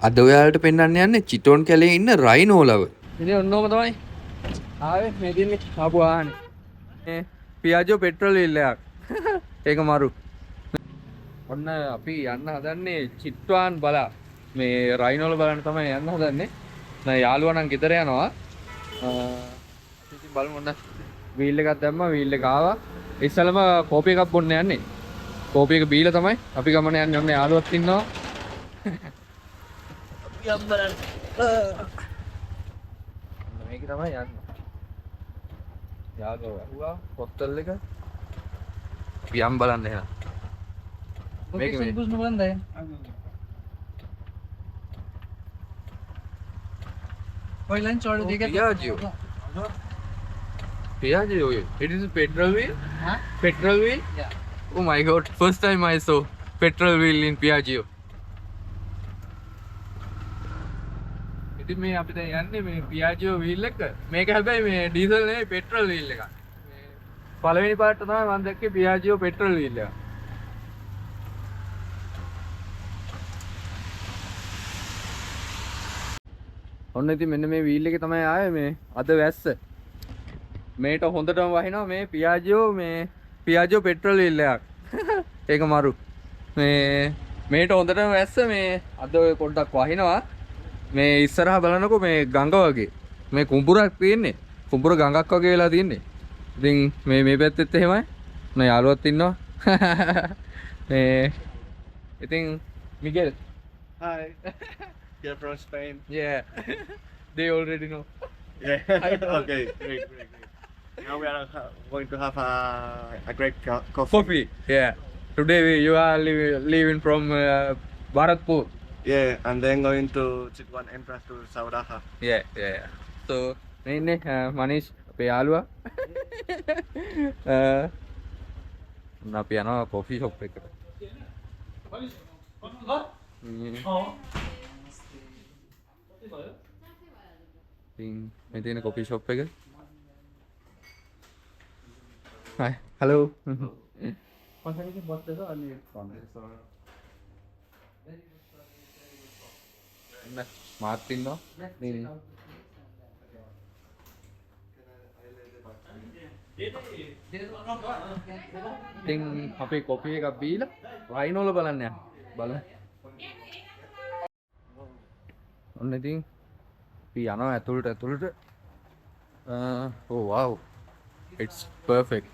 අද ඔයාලට පෙන්වන්න යන්නේ චිටෝන් කැලේ ඉන්න රයිනෝලව. ඉතින් ඔන්නෝම තමයි ආවේ මේ දින්නේ ආපු ආහනේ. මේ පියාජෝ පෙට්‍රල් වීල් එකක්. ඒක මරු. ඔන්න අපි යන්න හදන්නේ චිට්වාන් බලා. මේ රයිනෝල බලන්න තමයි යන්න හදන්නේ. දැන් යාළුවා නම් ගෙදර යනවා. ඉතින් බලමු ඔන්න වීල් එකක් දැම්මා වීල් එක ආවා. ඉස්සලම කෝපි එකක් බොන්න යන්නේ. කෝපි එක බීලා තමයි අපි ගමන යන්නේ. ඔන්න යාළුවත් ඉන්නවා. යම් බලන්න. මේක තමයි යන්නේ. යාළුවා හුවා පොත්තල් එක. යම් බලන්න එහෙනම්. මේක මේ බුස් නුඹලන් දැන්. कोई लंच ऑर्डर देगा Piaggio Piaggio it is petrol wheel huh petrol wheel yeah oh my god first time I saw petrol wheel in Piaggio ඉතින් මේ අපි දැන් යන්නේ මේ Piaggio wheel එක මේක හැබැයි මේ ඩීසල් නෙවෙයි petrol wheel එකක් මේ පළවෙනි පාර්ට් තමයි මම දැක්කේ Piaggio petrol wheel එක ඔන්න ඉතින් මෙන්න මේ වීල් එකේ තමයි ආවේ මේ අද වැස්ස. මේට හොඳටම වහිනවා මේ පියාජෝ පෙට්‍රල් වීල් එකක්. ඒක මරු. මේට හොඳටම වැස්ස මේ අද ඔය පොඩ්ඩක් වහිනවා. මේ ඉස්සරහා බලනකො මේ ගඟ වගේ. මේ කුඹුරක් තියෙන්නේ. කුඹුර ගඟක් වගේ වෙලා තියෙන්නේ. ඉතින් මේ පැත්තෙත් එහෙමයි. මම යාළුවත් ඉන්නවා. ඉතින් Miguel. Hi. You're from Spain? Yeah, they already know. Yeah. Okay, great. Now we are going to have a great coffee. Coffee, yeah. Today you are leaving from Bharatpur. Yeah, and then going to Chitwan entrance to Sauraha. Yeah. So, Manish, අපේ යාළුවා. අපි යනවා coffee shop එකට. මේ තියෙන copy shop එක. Hi. Hello. Konsaniki bot desa ani මාත් ඉන්නවා. ඉතින් අපි කොපි එකක් බීලා රයිනෝල බලන්න යන්න. බලමු. ඔන්න ඉතින් අපි යනවා ඇතුළට. Oh wow. It's perfect.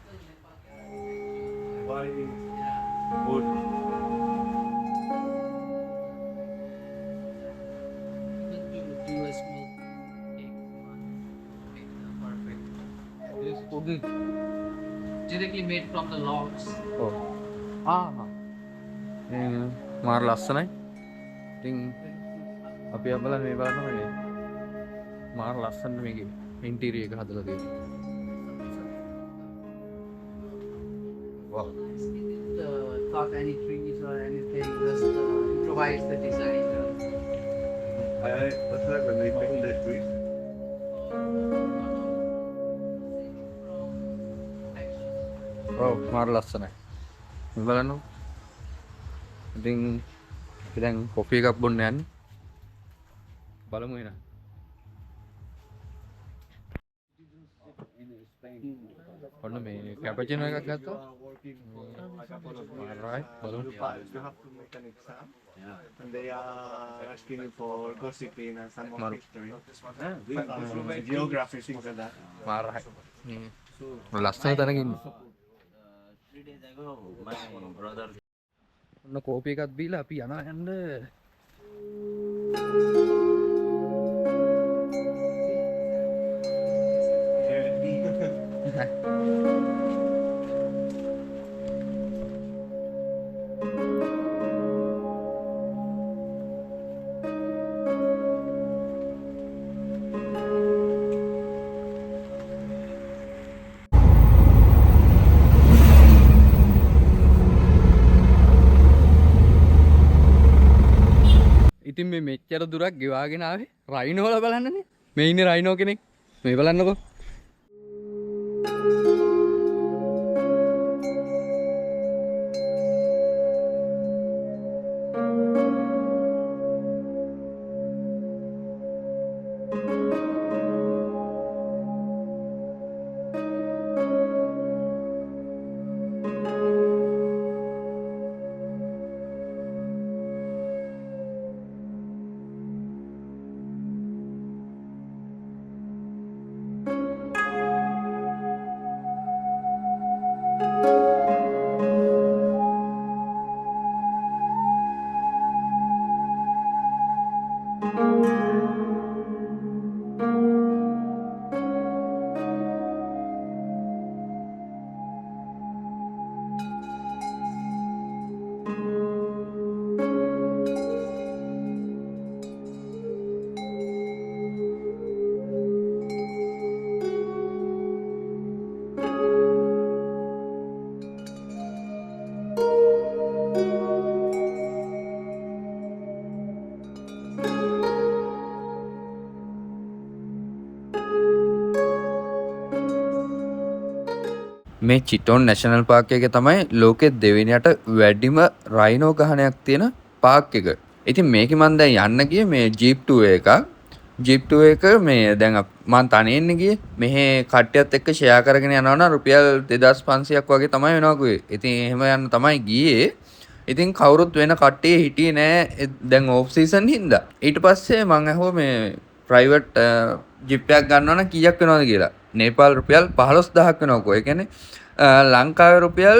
Wood. This cooking. Directly made from the logs. Oh. මාර ලස්සනයි. ඉතින් අපි බලන්න මේ බලනවා නේ. මාර ලස්සන මේකේ ඉන්ටීරියර් එක හදලා තියෙනවා. Wow. Cut any trees or anything, just improvise the design. What's that when they paint the trees? ඔව් මාර ලස්සනයි. මේ බලන්න. ඉතින් අපි දැන් කොෆි එකක් බොන්න යන්නේ. බලමු එන. ඔන්න මේ කැපචිනෝ එකක් ගත්තා. Alright, බලමු. You have to make an exam. And they are asking you for gossiping and some more history. Geography, things like that. මාරයි. ලස්සන තැනක ඉන්න. 3 days ago, my brother. ඔන්න කෝපි එකක් බීලා අපි යනවා යන්න. ඉතින් මේ මෙච්චර දුරක් ගෙවාගෙන ආවේ රයිනෝල බලන්නනේ. මේ ඉන්නේ රයිනෝ කෙනෙක්. මේ බලන්නකෝ. මේ චිටෝන් නැෂනල් පාර්ක් එකේ තමයි ලෝකෙ දෙවෙනියට වැඩිම රයිනෝ ගහනයක් තියෙන පාර්ක් එක. ඉතින් මේකේ මම දැන් යන්න ගියේ මේ ජීප් ටූර් එකක්. ජීප් ටූර් එක මේ දැන් මම තනියෙන් ගියේ. මෙහෙ කට්ටියත් එක්ක ෂෙයා කරගෙන යනවා නම් රුපියල් 2500ක් වගේ තමයි වෙනවා කිව්වේ. ඉතින් එහෙම යන්න තමයි ගියේ. ඉතින් කවුරුත් වෙන කට්ටිය හිටියේ නෑ දැන් ඕෆ් සීසන් හින්දා. ඊට පස්සේ මම ඇහුවා මේ ප්‍රයිවට් ජිප් එකක් ගන්නවා නම් කීයක් වෙනවද කියලා. නේපාල් රුපියල් 15000ක් වෙනවකෝ. ඒ කියන්නේ ලංකාවේ රුපියල්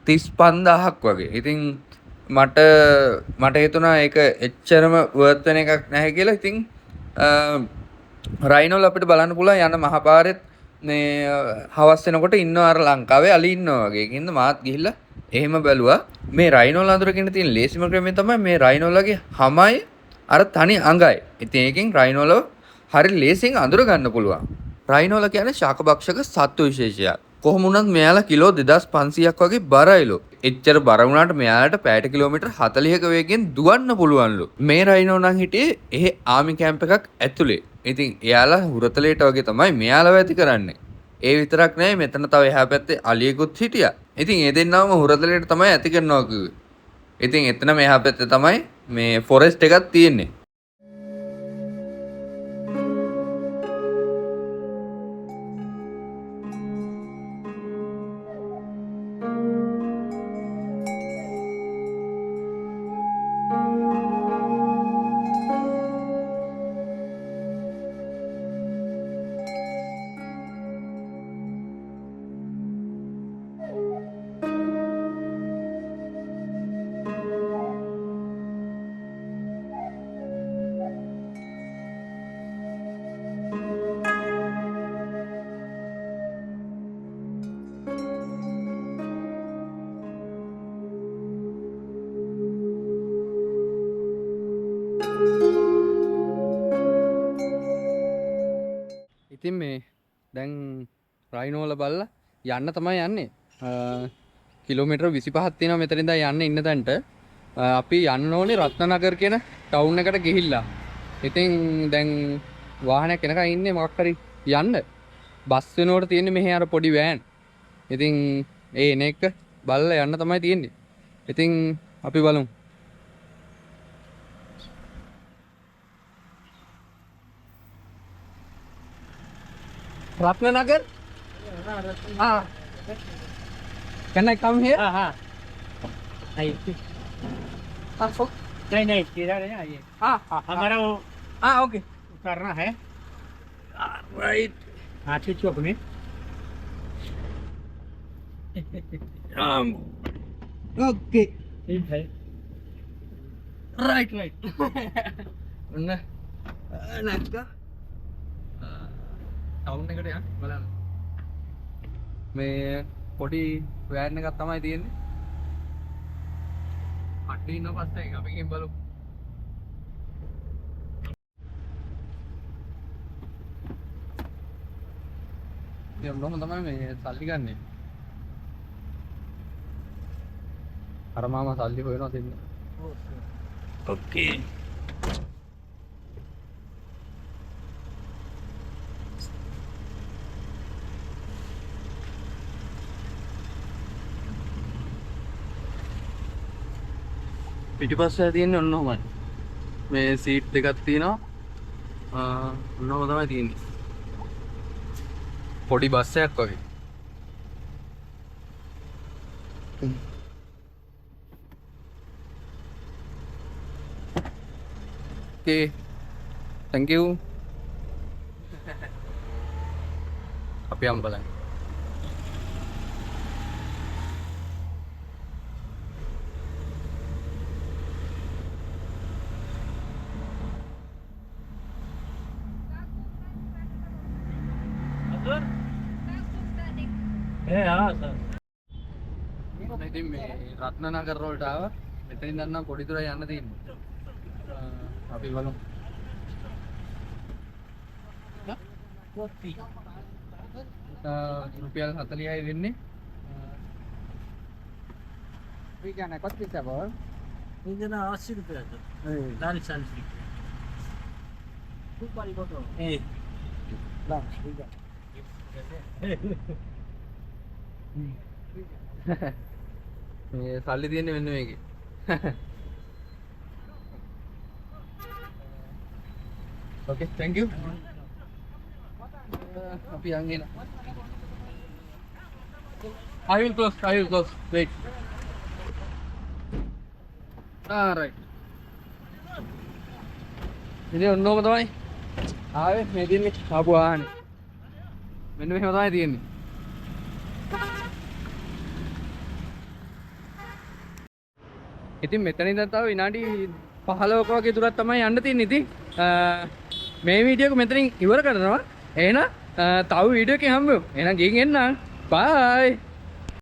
35000ක් වගේ. ඉතින් මට හිතුණා ඒක එච්චරම වර්ත් වෙන එකක් නැහැ කියලා. ඉතින් රයිනෝල් අපිට බලන්න පුළුවන් යන මහපාරෙත් මේ හවස් වෙනකොට ඉන්නවා අර ලංකාවේ අලි ඉන්නවා වගේ. ඒකින්ද මාත් ගිහිල්ලා එහෙම බැලුවා. මේ රයිනෝල් අඳුරගෙන තියෙන ලේසිම ක්‍රමය තමයි මේ රයිනෝල්ගේ හැමයි අර තනි අඟයි. ඉතින් ඒකෙන් රයිනෝලව හරි ලේසියෙන් අඳුර ගන්න පුළුවන්. රයිනෝලා කියන්නේ ශාකභක්ෂක සත්තු විශේෂයක්. කොහොම වුණත් මෙයාලා කිලෝ 2500ක් වගේ බරයිලු. එච්චර බර වුණාට මෙයාලට පැයට කිලෝමීටර් 40ක වේගෙන් දුවන්න පුළුවන්ලු. මේ රයිනෝ නම් හිටියේ එහෙ ආමි කැම්ප් එකක් ඇතුලේ. ඉතින් එයාලා හුරතලේට වගේ තමයි මෙයාලව ඇති කරන්නේ. ඒ විතරක් නෙවෙයි මෙතන තව එහා පැත්තේ අලියෙකුත් හිටියා. ඉතින් ඒ දෙන්නවම හුරතලේට තමයි ඇති කරනවා කිව්වේ. ඉතින් එතන මෙහා පැත්තේ තමයි මේ ෆොරෙස්ට් එකක් තියෙන්නේ. ඉතින් මේ දැන් රයිනෝල බලලා යන්න තමයි යන්නේ. කිලෝමීටර් 25ක් තියෙනවා මෙතන ඉඳන් යන්න ඉන්න තැනට. අපි යන්න ඕනේ රත්නනගර කියන ටවුන් එකට ගිහිල්ලා. ඉතින් දැන් වාහනයක් එනකන් ඉන්නේ මොකක් හරි යන්න. බස් වෙනකොට තියෙන්නේ මෙහේ අර පොඩි වෑන්. ඉතින් ඒ එන එක බලලා යන්න තමයි තියෙන්නේ. ඉතින් අපි බලමු. Ratnanagar? Ah. Can I come here? हाँ नहीं नहीं नहीं किधर है ये हमारा वो Okay. करना है Right. हाथी चौक में Okay. ठीक है Right. Nah. Nakka. ටවුන් එකට යන්න බලන්න. මේ පොඩි වෑන් එකක් තමයි තියෙන්නේ. අටේ ඉන්න පස්සේ අපි ගිහින් බලමු. ඉතින් මොනවද තමයි මේ සල්ලි ගන්නෙ. අර මාමා සල්ලි හොයනවා දෙන්න. Okay. පිටිපස්සේ තියෙන්නේ ඔන්න ඔහමයි. මේ සීට් දෙකක් තියෙනවා. ඔන්න ඔහම තමයි තියෙන්නේ. පොඩි බස් එකක් වගේ. Okay. Thank you. අපි යමු බලන්න. ए हाँ सर ඉතින් මේ රත්නනගර වලට ආවා. මෙතනින් ඉඳන් නම් පොඩි දුරයි යන්න තියෙන්නේ. අපි බලමු. රුපියල් 40යි වෙන්නේ. Weekend kot bisa bol. Engine 80 रुपया सर 40 रुपया खूब बड़ी फोटो ए Lah, weekend. මේ සල්ලි තියෙන්නේ මෙන්න මේකේ. Okay, thank you. අපි යන් එන. I will close. Wait. Alright. ඉතින් ඔන්නෝම තමයි. ආවේ මේ දින්නේ ආපු ආහනේ. මෙන්න මෙහෙම තමයි තියෙන්නේ. ඉතින් මෙතන ඉඳන් තව විනාඩි 15ක වගේ දුරක් තමයි යන්න තියෙන්නේ. ඉතින් මේ වීඩියෝ එක මෙතනින් ඉවර කරනවා. එහෙනම් තව වීඩියෝ එකකින් හම්බෙමු. එහෙනම් ගිහින් එන්න. බයි.